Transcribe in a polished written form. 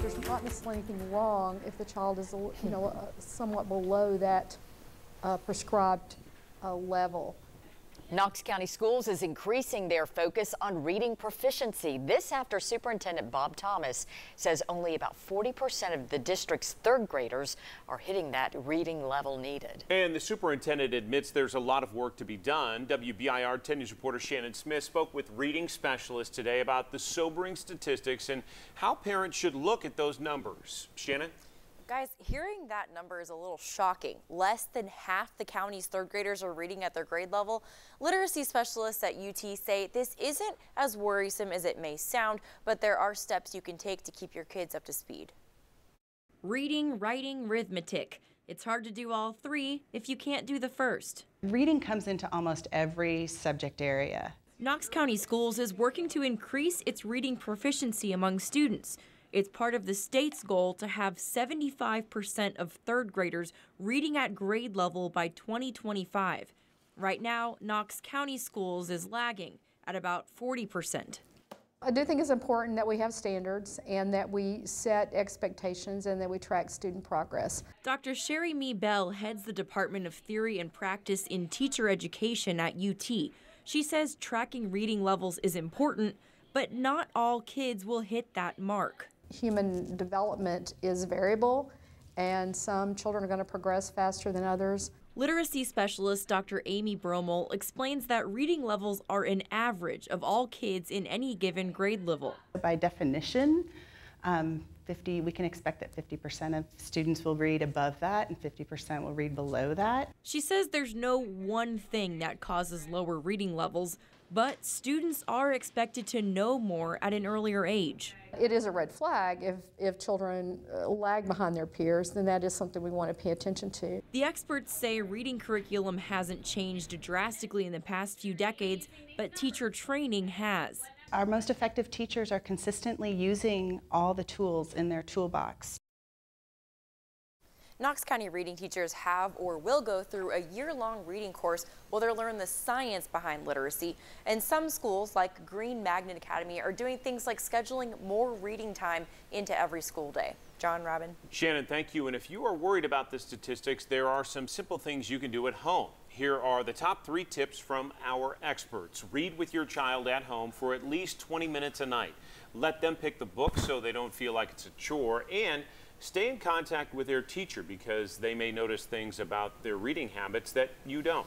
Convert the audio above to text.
there's not necessarily anything wrong if the child is, somewhat below that prescribed level. Knox County Schools is increasing their focus on reading proficiency. This after Superintendent Bob Thomas says only about 40% of the district's third graders are hitting that reading level needed. And the superintendent admits there's a lot of work to be done. WBIR 10 News reporter Shannon Smith spoke with reading specialists today about the sobering statistics and how parents should look at those numbers. Shannon? Guys, hearing that number is a little shocking. Less than half the county's third graders are reading at their grade level. Literacy specialists at UT say this isn't as worrisome as it may sound, but there are steps you can take to keep your kids up to speed. Reading, writing, arithmetic. It's hard to do all three if you can't do the first. Reading comes into almost every subject area. Knox County Schools is working to increase its reading proficiency among students. It's part of the state's goal to have 75% of third graders reading at grade level by 2025. Right now, Knox County Schools is lagging at about 40%. I do think it's important that we have standards and that we set expectations and that we track student progress. Dr. Sherry Mee Bell heads the Department of Theory and Practice in Teacher Education at UT. She says tracking reading levels is important, but not all kids will hit that mark. Human development is variable, and some children are going to progress faster than others. Literacy specialist Dr. Amy Bromel explains that reading levels are an average of all kids in any given grade level. By definition, we can expect that 50% of students will read above that and 50% will read below that. She says there's no one thing that causes lower reading levels, but students are expected to know more at an earlier age. It is a red flag if children lag behind their peers, then that is something we want to pay attention to. The experts say reading curriculum hasn't changed drastically in the past few decades, but teacher training has. Our most effective teachers are consistently using all the tools in their toolbox. Knox County reading teachers have or will go through a year-long reading course where they'll learn the science behind literacy. And some schools, like Green Magnet Academy, are doing things like scheduling more reading time into every school day. John, Robin. Shannon, thank you. And if you are worried about the statistics, there are some simple things you can do at home. Here are the top 3 tips from our experts. Read with your child at home for at least 20 minutes a night. Let them pick the book so they don't feel like it's a chore, and stay in contact with their teacher because they may notice things about their reading habits that you don't.